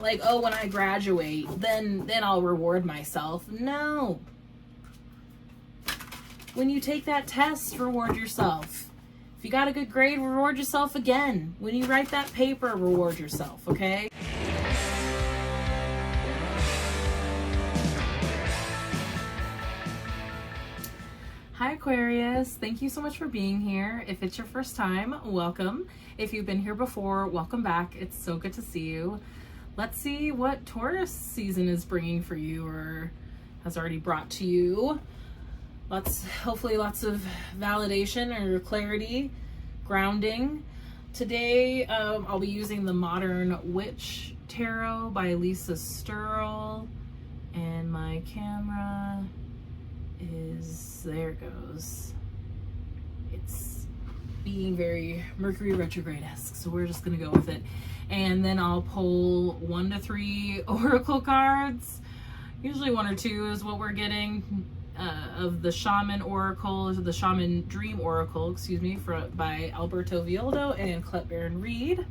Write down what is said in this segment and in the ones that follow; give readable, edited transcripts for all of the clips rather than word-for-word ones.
like, oh, when I graduate, then I'll reward myself. No. When you take that test, reward yourself. If you got a good grade, reward yourself again. When you write that paper, reward yourself, okay? Hi Aquarius, thank you so much for being here. If it's your first time, welcome. If you've been here before, welcome back. It's so good to see you. Let's see what Taurus season is bringing for you or has already brought to you. Hopefully lots of validation or clarity, grounding. Today I'll be using the Modern Witch Tarot by Lisa Sterle, and my camera is, there it goes. It's being very Mercury retrograde-esque, so we're just gonna go with it. And then I'll pull 1 to 3 oracle cards. Usually 1 or 2 is what we're getting, of the Shaman Oracle, the Shaman Dream Oracle, excuse me, by Alberto Villoldo and Klett Baron Reed.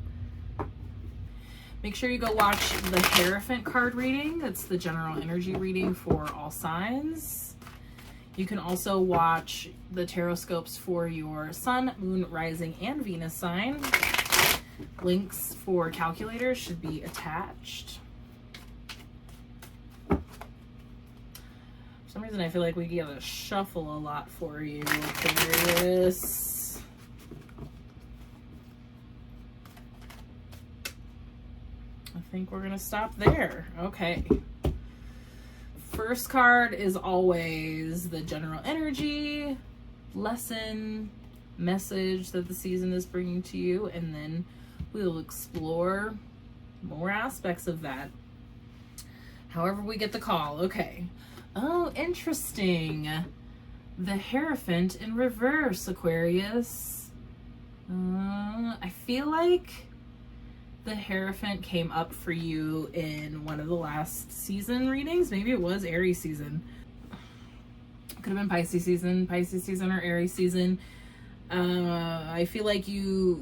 Make sure you go watch the Hierophant card reading. It's the general energy reading for all signs. You can also watch the tarot scopes for your Sun, Moon, Rising, and Venus sign. Links for calculators should be attached. For some reason, I feel like we gotta shuffle a lot for you, Aquarius. I think we're gonna stop there. Okay. First card is always the general energy, lesson, message that the season is bringing to you, and then we'll explore more aspects of that however we get the call. Okay. Oh, interesting. The Hierophant in reverse, Aquarius. I feel like the Hierophant came up for you in one of the last season readings. Maybe it was Aries season. Could have been Pisces season or Aries season. I feel like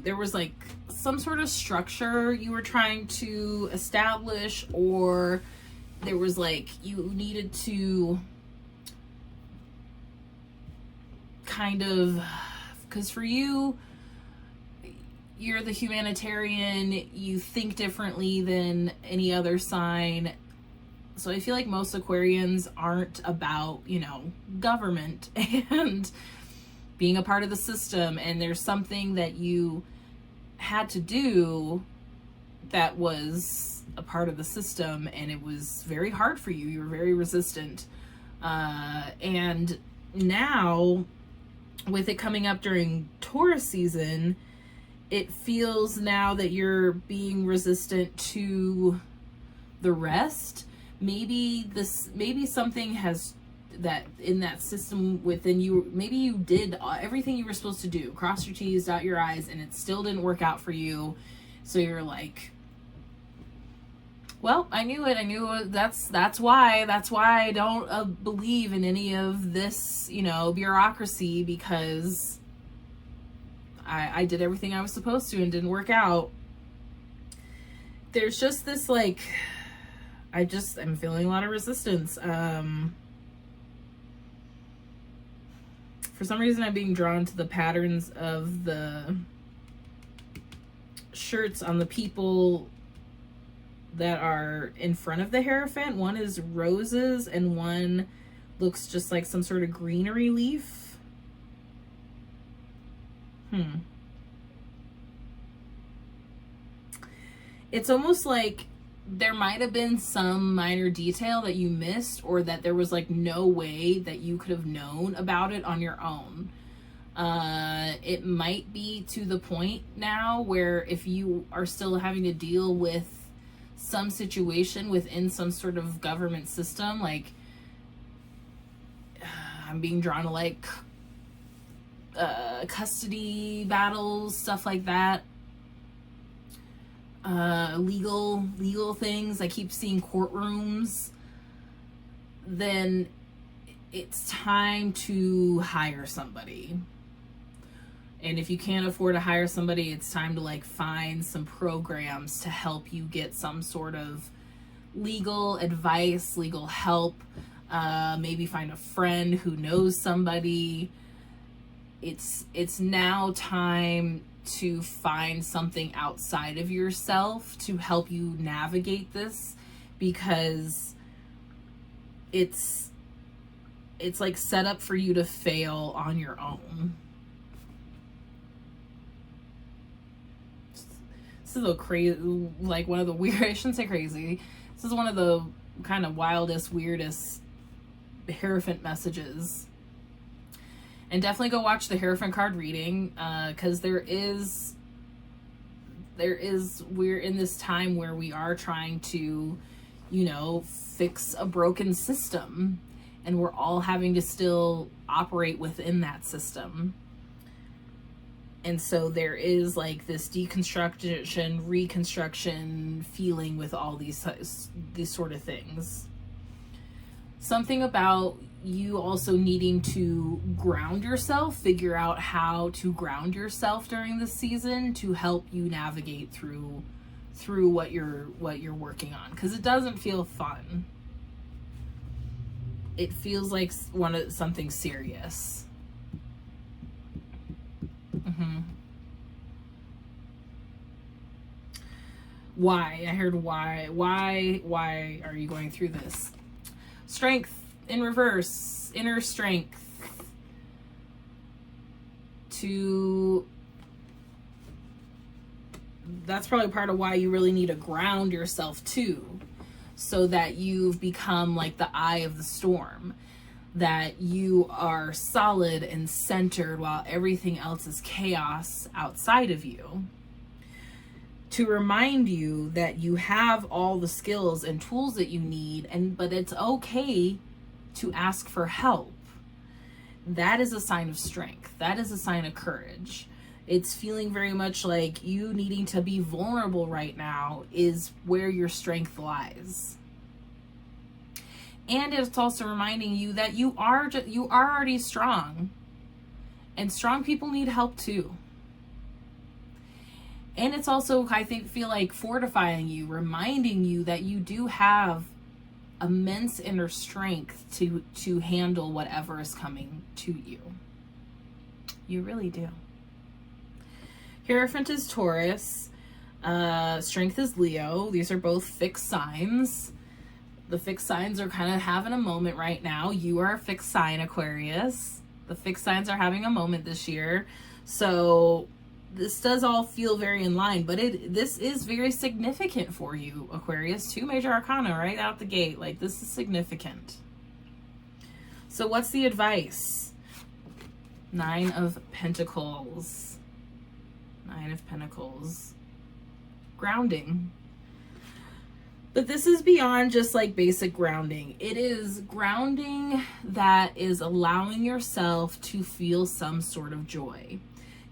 there was like some sort of structure you were trying to establish, or there was like, you needed to kind of, because for you, you're the humanitarian, you think differently than any other sign. So I feel like most Aquarians aren't about, government and being a part of the system, and there's something that you had to do that was a part of the system, and it was very hard for you. You were very resistant. And now, with it coming up during Taurus season, it feels now that you're being resistant to the rest. Maybe something has that in that system within you. Maybe you did everything you were supposed to do, cross your T's, dot your I's, and it still didn't work out for you. So you're like, well, I knew it. That's why I don't believe in any of this, bureaucracy, because I did everything I was supposed to and didn't work out. There's just this, like, I'm feeling a lot of resistance. For some reason, I'm being drawn to the patterns of the shirts on the people that are in front of the Hierophant. One is roses and one looks just like some sort of greenery leaf. It's almost like there might have been some minor detail that you missed, or that there was like no way that you could have known about it on your own. It might be to the point now where if you are still having to deal with some situation within some sort of government system, like I'm being drawn to like custody battles, stuff like that, legal things. I keep seeing courtrooms. Then it's time to hire somebody. And if you can't afford to hire somebody, it's time to like find some programs to help you get some sort of legal advice, legal help, maybe find a friend who knows somebody. It's now time to find something outside of yourself to help you navigate this, because it's like set up for you to fail on your own. This is a crazy, like one of the weird, I shouldn't say crazy, this is one of the kind of wildest, weirdest Hierophant messages. And definitely go watch the Hierophant card reading, because we're in this time where we are trying to, you know, fix a broken system, and we're all having to still operate within that system. And so there is like this deconstruction, reconstruction feeling with all these sort of things. Something about you also needing to ground yourself, figure out how to ground yourself during this season to help you navigate through what you're working on, because it doesn't feel fun. It feels like something serious. Why? I heard why. Why are you going through this? Strength in reverse, inner strength. That's probably part of why you really need to ground yourself too, so that you've become like the eye of the storm, that you are solid and centered while everything else is chaos outside of you. To remind you that you have all the skills and tools that you need, but it's okay to ask for help. That is a sign of strength. That is a sign of courage. It's feeling very much like you needing to be vulnerable right now is where your strength lies. And it's also reminding you that you are already strong, and strong people need help too. And it's also, I feel like fortifying you, reminding you that you do have immense inner strength to handle whatever is coming to you. You really do. Hierophant is Taurus. Strength is Leo. These are both fixed signs. The fixed signs are kind of having a moment right now. You are a fixed sign, Aquarius. The fixed signs are having a moment this year. So this does all feel very in line, but this is very significant for you, Aquarius. 2 major arcana right out the gate. Like, this is significant. So what's the advice? 9 of Pentacles. 9 of Pentacles. Grounding. But this is beyond just like basic grounding. It is grounding that is allowing yourself to feel some sort of joy.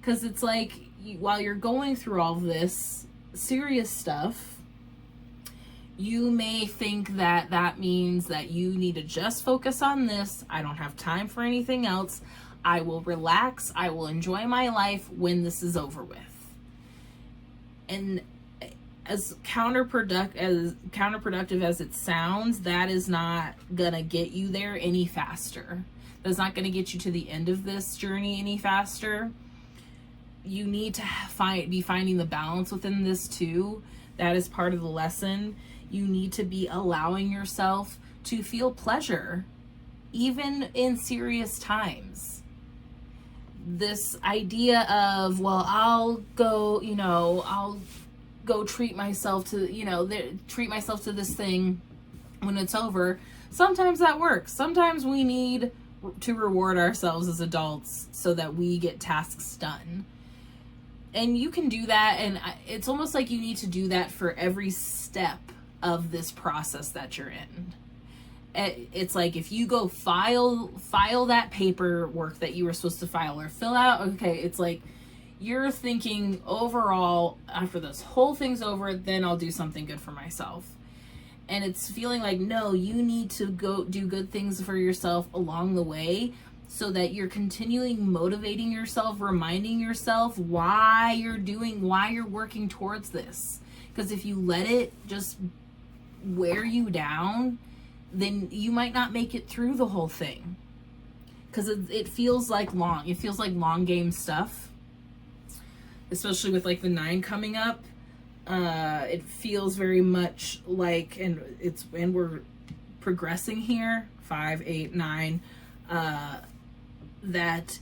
Because it's like, while you're going through all this serious stuff, you may think that that means that you need to just focus on this. I don't have time for anything else. I will relax. I will enjoy my life when this is over with. And as counterproductive as it sounds, that is not gonna get you there any faster. That's not gonna get you to the end of this journey any faster. You need to be finding the balance within this too. That is part of the lesson. You need to be allowing yourself to feel pleasure, even in serious times. This idea of, well, I'll go treat myself to this thing when it's over. Sometimes that works. Sometimes we need to reward ourselves as adults so that we get tasks done. And you can do that, and it's almost like you need to do that for every step of this process that you're in. It's like if you go file that paperwork that you were supposed to file or fill out, okay, it's like you're thinking overall, after this whole thing's over, then I'll do something good for myself. And it's feeling like, no, you need to go do good things for yourself along the way, so that you're continually motivating yourself, reminding yourself why you're working towards this. Because if you let it just wear you down, then you might not make it through the whole thing. Because it feels like long game stuff. Especially with like the 9 coming up. It feels very much like, and we're progressing here, 5, 8, 9, that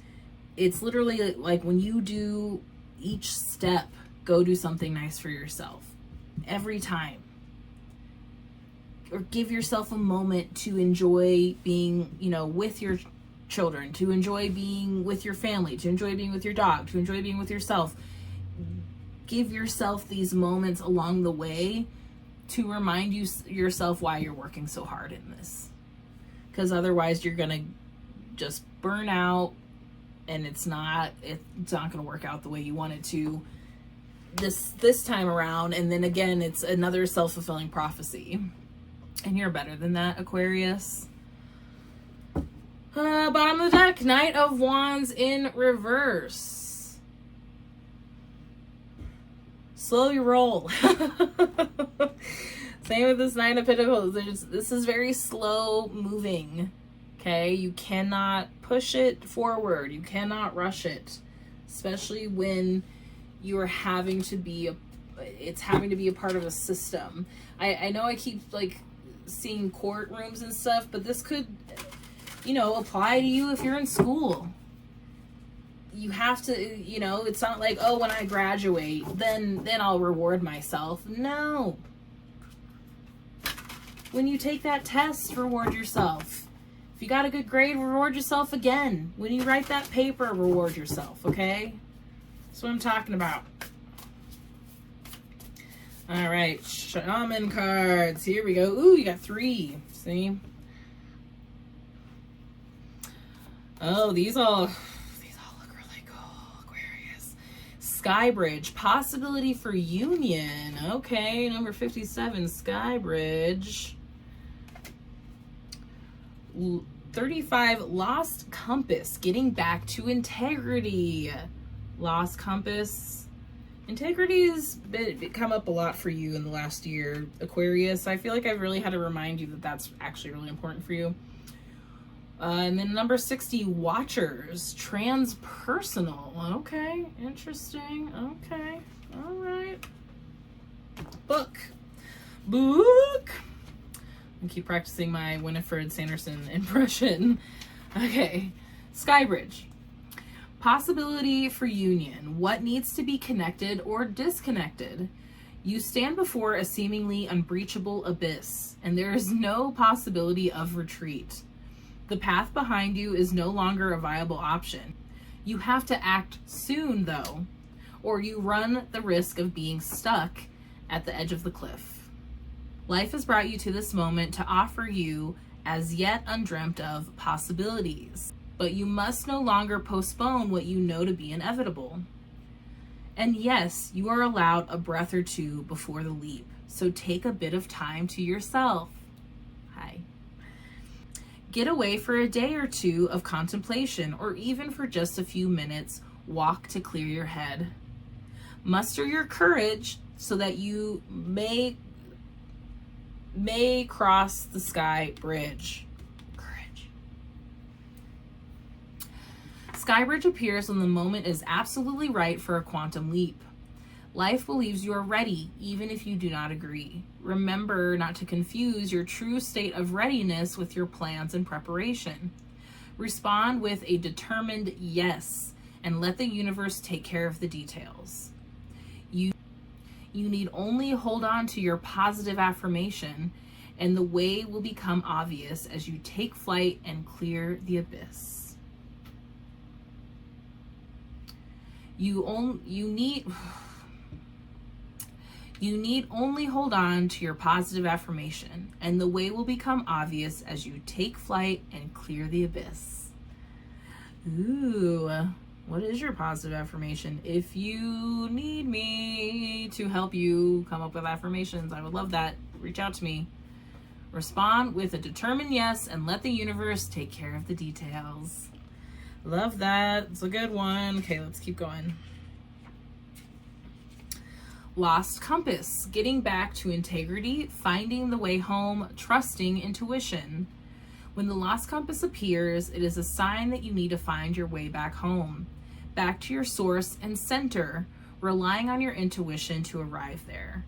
it's literally like when you do each step, go do something nice for yourself every time, or give yourself a moment to enjoy being, with your children, to enjoy being with your family, to enjoy being with your dog, to enjoy being with yourself. Give yourself these moments along the way to remind yourself why you're working so hard in this, because otherwise you're gonna just burn out, and it's not gonna work out the way you want it to this time around. And then again, it's another self-fulfilling prophecy, and you're better than that, Aquarius. Bottom of the deck, Knight of Wands in reverse. Slow your roll. Same with this Nine of Pentacles. This is very slow moving. Okay, you cannot push it forward. You cannot rush it, especially when you are having to be a part of a system. I know I keep like seeing courtrooms and stuff, but this could, apply to you if you're in school. You have to, it's not like, oh, when I graduate, then I'll reward myself. No. When you take that test, reward yourself. If you got a good grade, reward yourself again. When you write that paper, reward yourself, okay? That's what I'm talking about. All right, shaman cards. Here we go. Ooh, you got 3. See? Oh, these all look really cool, Aquarius. Skybridge, possibility for union. Okay, number 57, Skybridge. 35, lost compass, getting back to integrity. Lost compass. Integrity has come up a lot for you in the last year, Aquarius. I feel like I've really had to remind you that that's actually really important for you. And then number 60, watchers, transpersonal. Okay, interesting. Okay, all right. Book. I keep practicing my Winifred Sanderson impression. Okay, Skybridge. Possibility for union. What needs to be connected or disconnected? You stand before a seemingly unbreachable abyss, and there is no possibility of retreat. The path behind you is no longer a viable option. You have to act soon, though, or you run the risk of being stuck at the edge of the cliff. Life has brought you to this moment to offer you as yet undreamt of possibilities, but you must no longer postpone what you know to be inevitable. And yes, you are allowed a breath or two before the leap, so take a bit of time to yourself. Hi. Get away for a day or two of contemplation, or even for just a few minutes, walk to clear your head. Muster your courage so that you may cross the sky bridge. Courage. Skybridge appears when the moment is absolutely right for a quantum leap. Life believes you are ready, even if you do not agree. Remember not to confuse your true state of readiness with your plans and preparation. Respond with a determined yes, and let the universe take care of the details. You need only hold on to your positive affirmation, and the way will become obvious as you take flight and clear the abyss. You need only hold on to your positive affirmation, and the way will become obvious as you take flight and clear the abyss. Ooh. What is your positive affirmation? If you need me to help you come up with affirmations, I would love that. Reach out to me. Respond with a determined yes, and let the universe take care of the details. Love that. It's a good one. Okay, let's keep going. Lost compass, getting back to integrity, finding the way home, trusting intuition. When the lost compass appears, it is a sign that you need to find your way back home, back to your source and center, relying on your intuition to arrive there.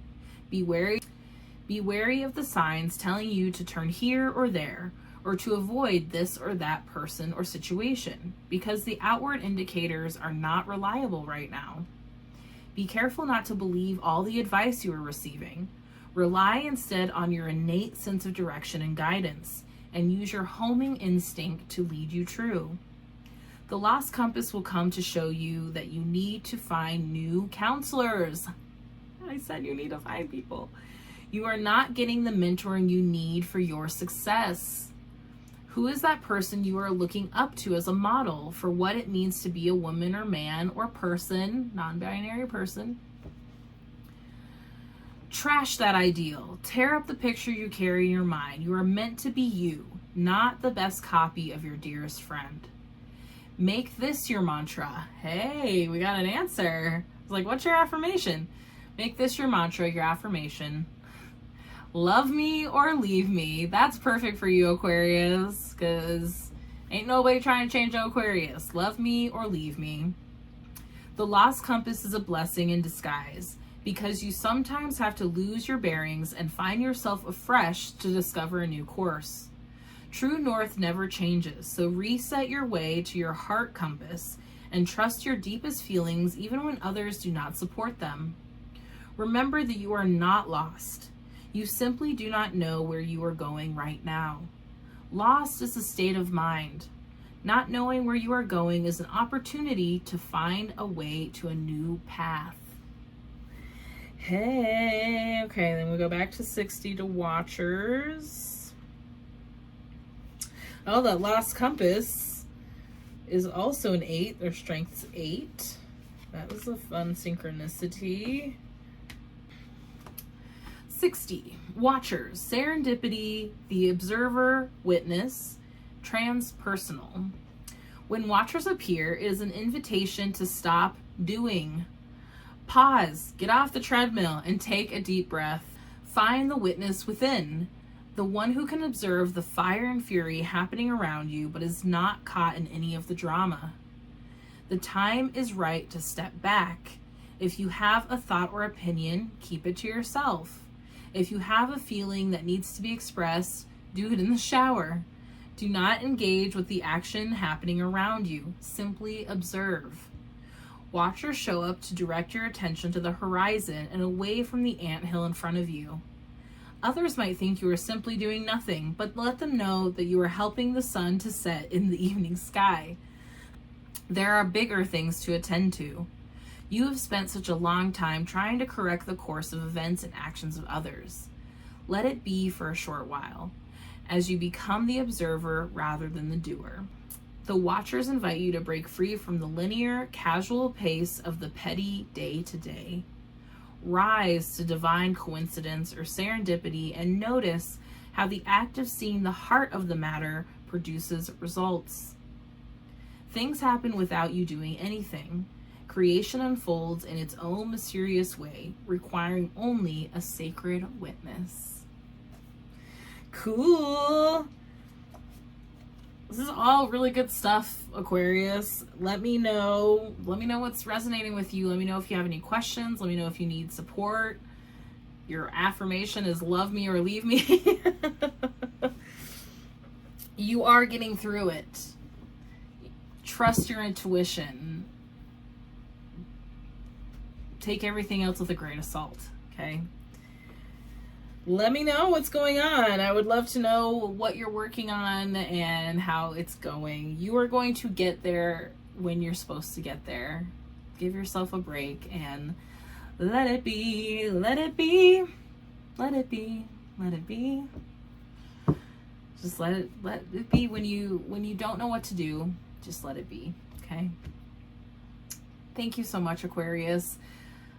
Be wary of the signs telling you to turn here or there, or to avoid this or that person or situation, because the outward indicators are not reliable right now. Be careful not to believe all the advice you are receiving. Rely instead on your innate sense of direction and guidance, and use your homing instinct to lead you true. The lost compass will come to show you that you need to find new counselors. I said you need to find people. You are not getting the mentoring you need for your success. Who is that person you are looking up to as a model for what it means to be a woman or man or person, non-binary person? Trash that ideal. Tear up the picture you carry in your mind. You are meant to be you, not the best copy of your dearest friend. Make this your mantra. Hey, we got an answer. It's like, what's your affirmation? Make this your mantra, your affirmation. Love me or leave me. That's perfect for you, Aquarius, because ain't nobody trying to change Aquarius. Love me or leave me. The lost compass is a blessing in disguise, because you sometimes have to lose your bearings and find yourself afresh to discover a new course. True north never changes, so reset your way to your heart compass and trust your deepest feelings even when others do not support them. Remember that you are not lost. You simply do not know where you are going right now. Lost is a state of mind. Not knowing where you are going is an opportunity to find a way to a new path. Hey, okay, then we go back to 60 to Watchers. Oh, that lost compass is also an 8. Their strength's 8. That was a fun synchronicity. 60. Watchers, serendipity, the observer, witness, transpersonal. When watchers appear, it is an invitation to stop doing. Pause, get off the treadmill, and take a deep breath. Find the witness within, the one who can observe the fire and fury happening around you, but is not caught in any of the drama. The time is right to step back. If you have a thought or opinion, keep it to yourself. If you have a feeling that needs to be expressed, do it in the shower. Do not engage with the action happening around you. Simply observe. Watchers show up to direct your attention to the horizon and away from the anthill in front of you. Others might think you are simply doing nothing, but let them know that you are helping the sun to set in the evening sky. There are bigger things to attend to. You have spent such a long time trying to correct the course of events and actions of others. Let it be for a short while, as you become the observer rather than the doer. The Watchers invite you to break free from the linear, casual pace of the petty day-to-day. Rise to divine coincidence or serendipity and notice how the act of seeing the heart of the matter produces results. Things happen without you doing anything. Creation unfolds in its own mysterious way, requiring only a sacred witness. Cool. This is all really good stuff, Aquarius. Let me know what's resonating with you. Let me know if you have any questions. Let me know if you need support. Your affirmation is love me or leave me. You are getting through it. Trust your intuition. Take everything else with a grain of salt, okay? Let me know what's going on. I would love to know what you're working on and how it's going. You are going to get there when you're supposed to get there. Give yourself a break and let it be, let it be, let it be, let it be. Just let it be when you don't know what to do. Just let it be, okay? Thank you so much, Aquarius.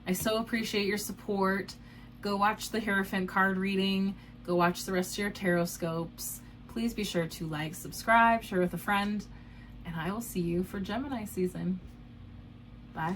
I so appreciate your support. Go watch the Hierophant card reading. Go watch the rest of your tarot scopes. Please be sure to like, subscribe, share with a friend, and I will see you for Gemini season. Bye.